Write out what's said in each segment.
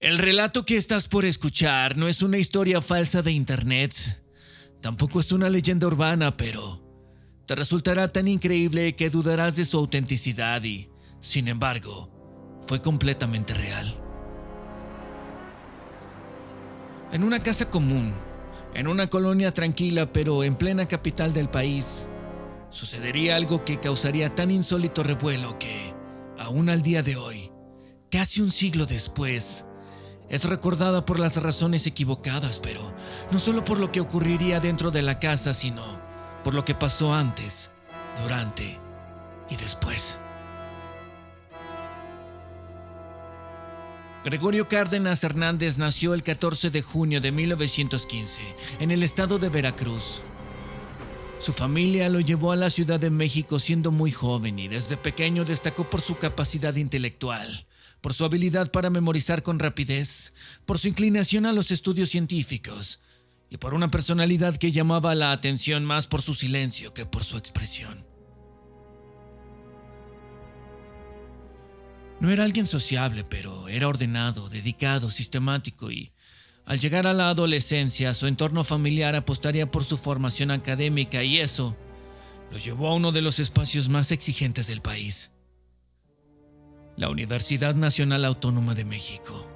El relato que estás por escuchar no es una historia falsa de internet. Tampoco es una leyenda urbana, pero te resultará tan increíble que dudarás de su autenticidad y, sin embargo, fue completamente real. En una casa común, en una colonia tranquila pero en plena capital del país, sucedería algo que causaría tan insólito revuelo que, aún al día de hoy, casi un siglo después, es recordada por las razones equivocadas, pero no solo por lo que ocurriría dentro de la casa, sino por lo que pasó antes, durante y después. Gregorio Cárdenas Hernández nació el 14 de junio de 1915 en el estado de Veracruz. Su familia lo llevó a la Ciudad de México siendo muy joven y desde pequeño destacó por su capacidad intelectual, por su habilidad para memorizar con rapidez, por su inclinación a los estudios científicos y por una personalidad que llamaba la atención más por su silencio que por su expresión. No era alguien sociable, pero era ordenado, dedicado, sistemático y, al llegar a la adolescencia, su entorno familiar apostaría por su formación académica y eso lo llevó a uno de los espacios más exigentes del país, la Universidad Nacional Autónoma de México.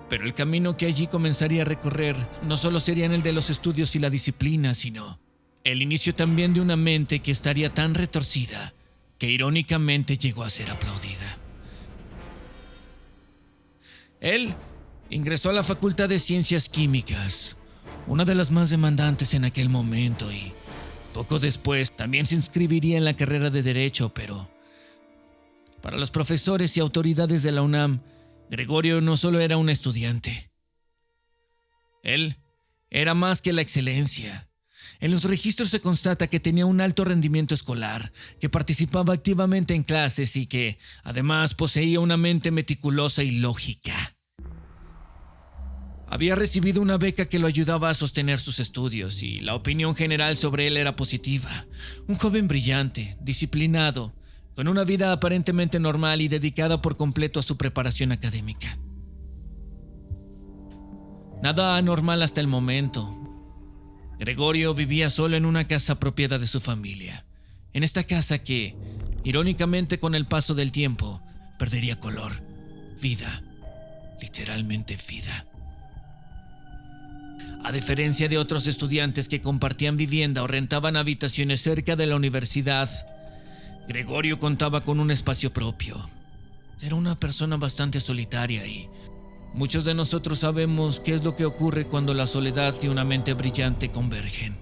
Pero el camino que allí comenzaría a recorrer no solo sería el de los estudios y la disciplina, sino el inicio también de una mente que estaría tan retorcida que irónicamente llegó a ser aplaudida. Él ingresó a la Facultad de Ciencias Químicas, una de las más demandantes en aquel momento, y poco después también se inscribiría en la carrera de Derecho, pero para los profesores y autoridades de la UNAM, Gregorio no solo era un estudiante. Él era más que la excelencia. En los registros se constata que tenía un alto rendimiento escolar, que participaba activamente en clases y que, además, poseía una mente meticulosa y lógica. Había recibido una beca que lo ayudaba a sostener sus estudios y la opinión general sobre él era positiva. Un joven brillante, disciplinado, con una vida aparentemente normal y dedicada por completo a su preparación académica. Nada anormal hasta el momento. Gregorio vivía solo en una casa propiedad de su familia. En esta casa que, irónicamente con el paso del tiempo, perdería color, vida, literalmente vida. A diferencia de otros estudiantes que compartían vivienda o rentaban habitaciones cerca de la universidad, Gregorio contaba con un espacio propio. Era una persona bastante solitaria y muchos de nosotros sabemos qué es lo que ocurre cuando la soledad y una mente brillante convergen.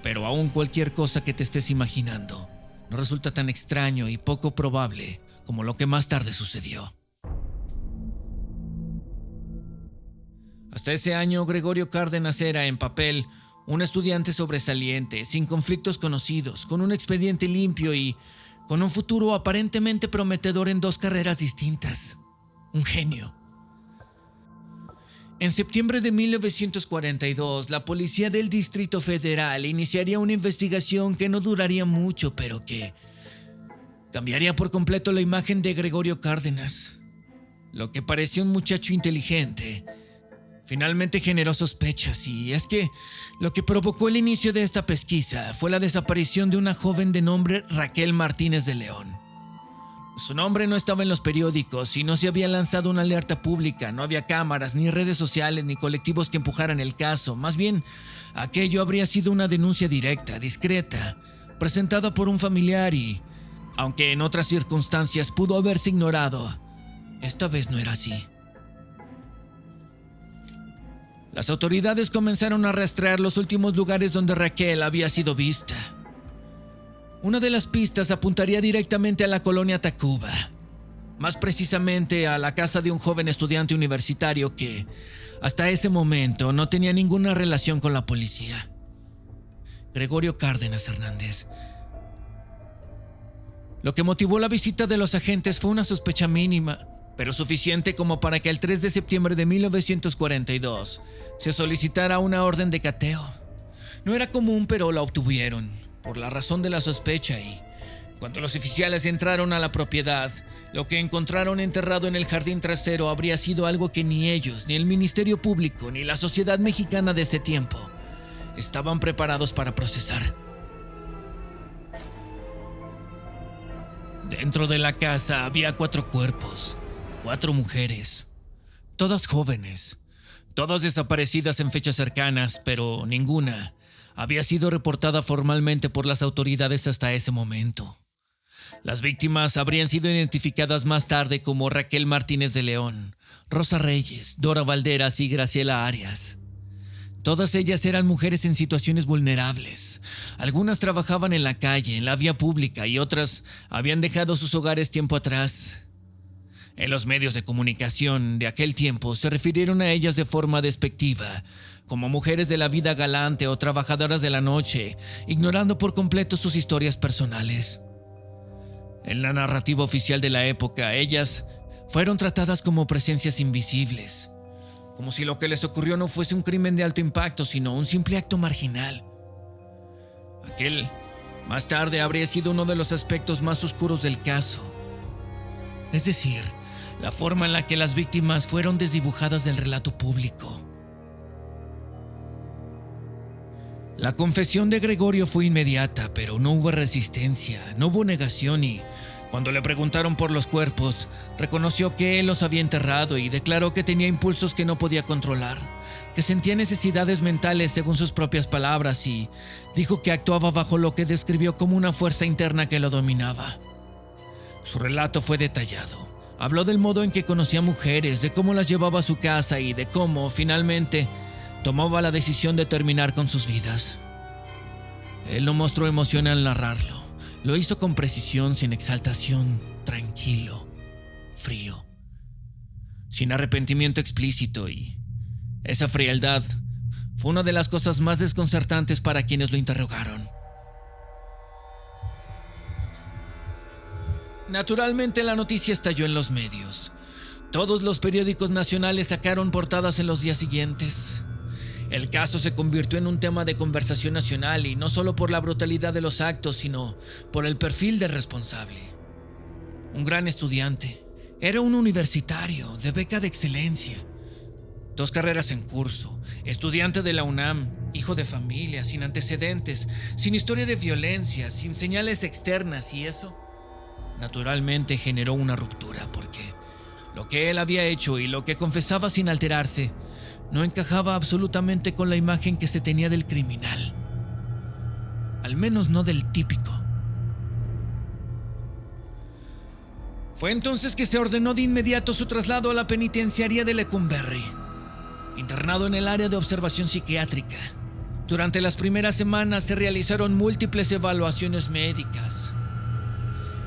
Pero aún cualquier cosa que te estés imaginando no resulta tan extraño y poco probable como lo que más tarde sucedió. Hasta ese año, Gregorio Cárdenas era, en papel, un estudiante sobresaliente, sin conflictos conocidos, con un expediente limpio y con un futuro aparentemente prometedor en dos carreras distintas. Un genio. En septiembre de 1942, la policía del Distrito Federal iniciaría una investigación que no duraría mucho, pero que cambiaría por completo la imagen de Gregorio Cárdenas. Lo que parecía un muchacho inteligente finalmente generó sospechas, y es que lo que provocó el inicio de esta pesquisa fue la desaparición de una joven de nombre Raquel Martínez de León. Su nombre no estaba en los periódicos y no se había lanzado una alerta pública, no había cámaras, ni redes sociales, ni colectivos que empujaran el caso. Más bien, aquello habría sido una denuncia directa, discreta, presentada por un familiar y, aunque en otras circunstancias pudo haberse ignorado, esta vez no era así. Las autoridades comenzaron a rastrear los últimos lugares donde Raquel había sido vista. Una de las pistas apuntaría directamente a la colonia Tacuba, más precisamente a la casa de un joven estudiante universitario que, hasta ese momento, no tenía ninguna relación con la policía. Gregorio Cárdenas Hernández. Lo que motivó la visita de los agentes fue una sospecha mínima, pero suficiente como para que el 3 de septiembre de 1942 se solicitara una orden de cateo. No era común, pero la obtuvieron, por la razón de la sospecha, y Cuando los oficiales entraron a la propiedad, lo que encontraron enterrado en el jardín trasero habría sido algo que ni ellos, ni el Ministerio Público, ni la sociedad mexicana de ese tiempo estaban preparados para procesar. Dentro de la casa había 4 cuerpos, 4 mujeres, todas jóvenes, todas desaparecidas en fechas cercanas, pero ninguna había sido reportada formalmente por las autoridades hasta ese momento. Las víctimas habrían sido identificadas más tarde como Raquel Martínez de León, Rosa Reyes, Dora Valderas y Graciela Arias. Todas ellas eran mujeres en situaciones vulnerables. Algunas trabajaban en la calle, en la vía pública, y otras habían dejado sus hogares tiempo atrás. En los medios de comunicación de aquel tiempo se refirieron a ellas de forma despectiva, como mujeres de la vida galante o trabajadoras de la noche, ignorando por completo sus historias personales. En la narrativa oficial de la época, ellas fueron tratadas como presencias invisibles, como si lo que les ocurrió no fuese un crimen de alto impacto, sino un simple acto marginal. Aquel, más tarde, habría sido uno de los aspectos más oscuros del caso. Es decir, la forma en la que las víctimas fueron desdibujadas del relato público. La confesión de Gregorio fue inmediata, pero no hubo resistencia, no hubo negación y, cuando le preguntaron por los cuerpos, reconoció que él los había enterrado y declaró que tenía impulsos que no podía controlar, que sentía necesidades mentales según sus propias palabras y dijo que actuaba bajo lo que describió como una fuerza interna que lo dominaba. Su relato fue detallado. Habló del modo en que conocía mujeres, de cómo las llevaba a su casa y de cómo, finalmente, tomaba la decisión de terminar con sus vidas. Él no mostró emoción al narrarlo. Lo hizo con precisión, sin exaltación, tranquilo, frío, sin arrepentimiento explícito, y esa frialdad fue una de las cosas más desconcertantes para quienes lo interrogaron. Naturalmente, la noticia estalló en los medios. Todos los periódicos nacionales sacaron portadas en los días siguientes. El caso se convirtió en un tema de conversación nacional y no solo por la brutalidad de los actos, sino por el perfil del responsable. Un gran estudiante. Era un universitario de beca de excelencia. 2 carreras en curso. Estudiante de la UNAM. Hijo de familia, sin antecedentes, sin historia de violencia, sin señales externas, y eso naturalmente generó una ruptura porque lo que él había hecho y lo que confesaba sin alterarse no encajaba absolutamente con la imagen que se tenía del criminal. Al menos no del típico. Fue entonces que se ordenó de inmediato su traslado a la penitenciaría de Lecumberri, internado en el área de observación psiquiátrica. Durante las primeras semanas se realizaron múltiples evaluaciones médicas.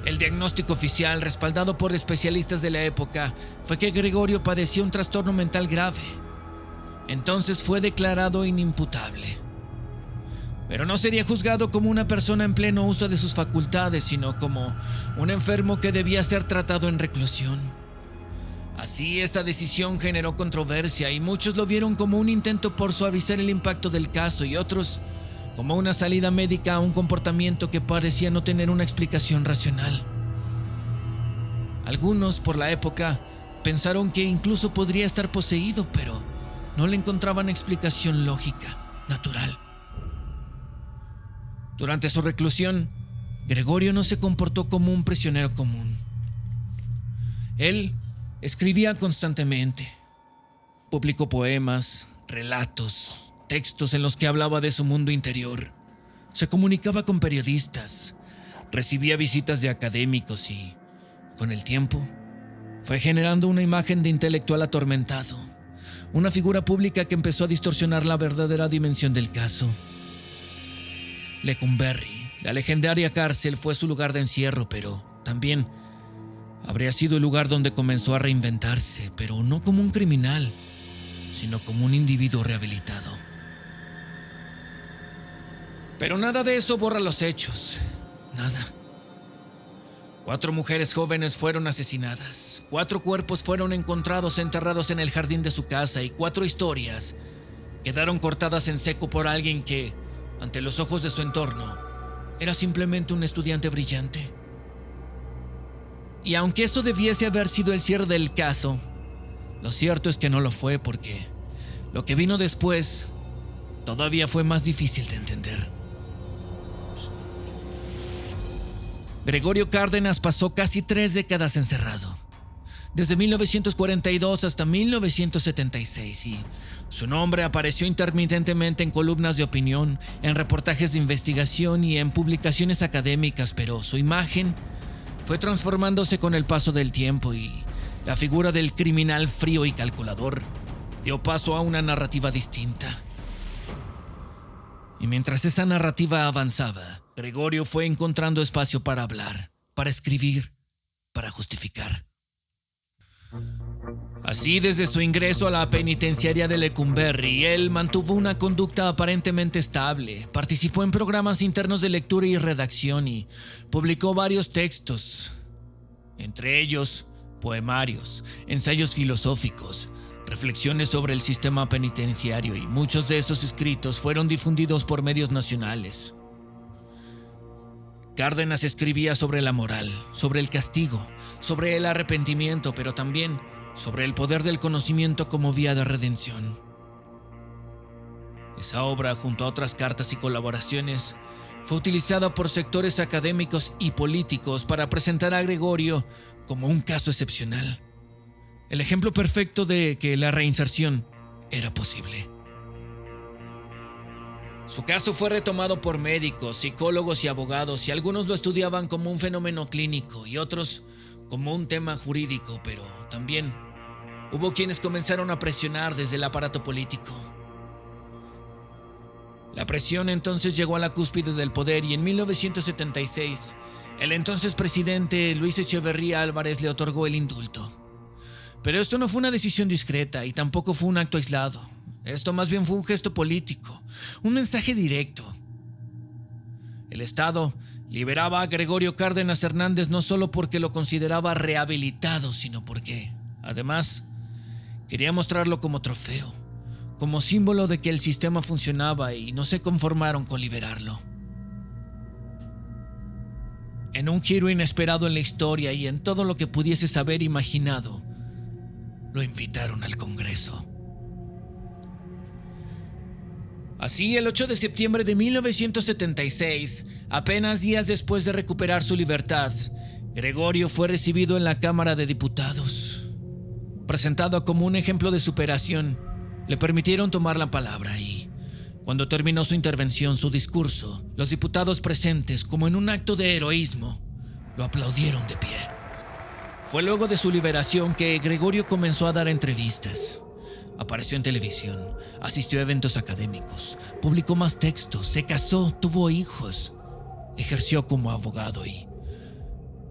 El diagnóstico oficial, respaldado por especialistas de la época, fue que Gregorio padecía un trastorno mental grave. Entonces fue declarado inimputable. Pero no sería juzgado como una persona en pleno uso de sus facultades, sino como un enfermo que debía ser tratado en reclusión. Así, esta decisión generó controversia y muchos lo vieron como un intento por suavizar el impacto del caso y otros como una salida médica a un comportamiento que parecía no tener una explicación racional. Algunos, por la época, pensaron que incluso podría estar poseído, pero no le encontraban explicación lógica, natural. Durante su reclusión, Gregorio no se comportó como un prisionero común. Él escribía constantemente. Publicó poemas, relatos, textos en los que hablaba de su mundo interior. Se comunicaba con periodistas, recibía visitas de académicos y, con el tiempo, fue generando una imagen de intelectual atormentado, una figura pública que empezó a distorsionar la verdadera dimensión del caso. Lecumberri, la legendaria cárcel, fue su lugar de encierro, pero también habría sido el lugar donde comenzó a reinventarse, pero no como un criminal, sino como un individuo rehabilitado. Pero nada de eso borra los hechos, nada. 4 mujeres jóvenes fueron asesinadas, 4 cuerpos fueron encontrados enterrados en el jardín de su casa y 4 historias quedaron cortadas en seco por alguien que, ante los ojos de su entorno, era simplemente un estudiante brillante. Y aunque eso debiese haber sido el cierre del caso, lo cierto es que no lo fue, porque lo que vino después todavía fue más difícil de entender. Gregorio Cárdenas pasó casi 3 décadas encerrado, desde 1942 hasta 1976, y su nombre apareció intermitentemente en columnas de opinión, en reportajes de investigación y en publicaciones académicas, pero su imagen fue transformándose con el paso del tiempo y la figura del criminal frío y calculador dio paso a una narrativa distinta. Y mientras esa narrativa avanzaba, Gregorio fue encontrando espacio para hablar, para escribir, para justificar. Así, desde su ingreso a la penitenciaria de Lecumberri, él mantuvo una conducta aparentemente estable, participó en programas internos de lectura y redacción y publicó varios textos, entre ellos poemarios, ensayos filosóficos, reflexiones sobre el sistema penitenciario, y muchos de esos escritos fueron difundidos por medios nacionales. Cárdenas escribía sobre la moral, sobre el castigo, sobre el arrepentimiento, pero también sobre el poder del conocimiento como vía de redención. Esa obra, junto a otras cartas y colaboraciones, fue utilizada por sectores académicos y políticos para presentar a Gregorio como un caso excepcional, el ejemplo perfecto de que la reinserción era posible. Su caso fue retomado por médicos, psicólogos y abogados, y algunos lo estudiaban como un fenómeno clínico y otros como un tema jurídico, pero también hubo quienes comenzaron a presionar desde el aparato político. La presión entonces llegó a la cúspide del poder y en 1976 el entonces presidente Luis Echeverría Álvarez le otorgó el indulto. Pero esto no fue una decisión discreta y tampoco fue un acto aislado. Esto más bien fue un gesto político, un mensaje directo. El Estado liberaba a Gregorio Cárdenas Hernández no solo porque lo consideraba rehabilitado, sino porque, además, quería mostrarlo como trofeo, como símbolo de que el sistema funcionaba y no se conformaron con liberarlo. En un giro inesperado en la historia y en todo lo que pudieses haber imaginado, lo invitaron al Congreso. Así, el 8 de septiembre de 1976, apenas días después de recuperar su libertad, Gregorio fue recibido en la Cámara de Diputados. Presentado como un ejemplo de superación, le permitieron tomar la palabra y, cuando terminó su intervención, su discurso, los diputados presentes, como en un acto de heroísmo, lo aplaudieron de pie. Fue luego de su liberación que Gregorio comenzó a dar entrevistas. Apareció en televisión, asistió a eventos académicos, publicó más textos, se casó, tuvo hijos, ejerció como abogado y,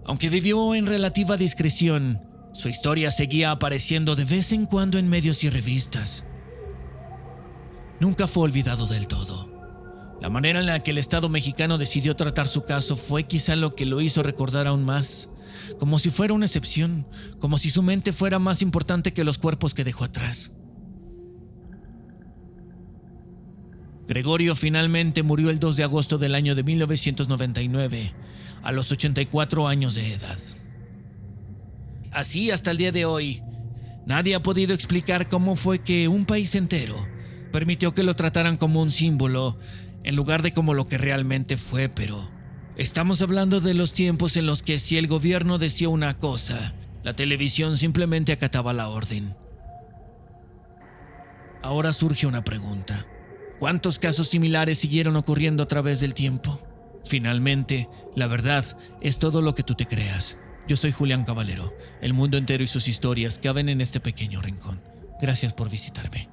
aunque vivió en relativa discreción, su historia seguía apareciendo de vez en cuando en medios y revistas. Nunca fue olvidado del todo. La manera en la que el Estado mexicano decidió tratar su caso fue quizá lo que lo hizo recordar aún más, como si fuera una excepción, como si su mente fuera más importante que los cuerpos que dejó atrás. Gregorio finalmente murió el 2 de agosto del año de 1999, a los 84 años de edad. Así, hasta el día de hoy, nadie ha podido explicar cómo fue que un país entero permitió que lo trataran como un símbolo en lugar de como lo que realmente fue, pero estamos hablando de los tiempos en los que si el gobierno decía una cosa, la televisión simplemente acataba la orden. Ahora surge una pregunta. ¿Cuántos casos similares siguieron ocurriendo a través del tiempo? Finalmente, la verdad es todo lo que tú te creas. Yo soy Julián Caballero. El mundo entero y sus historias caben en este pequeño rincón. Gracias por visitarme.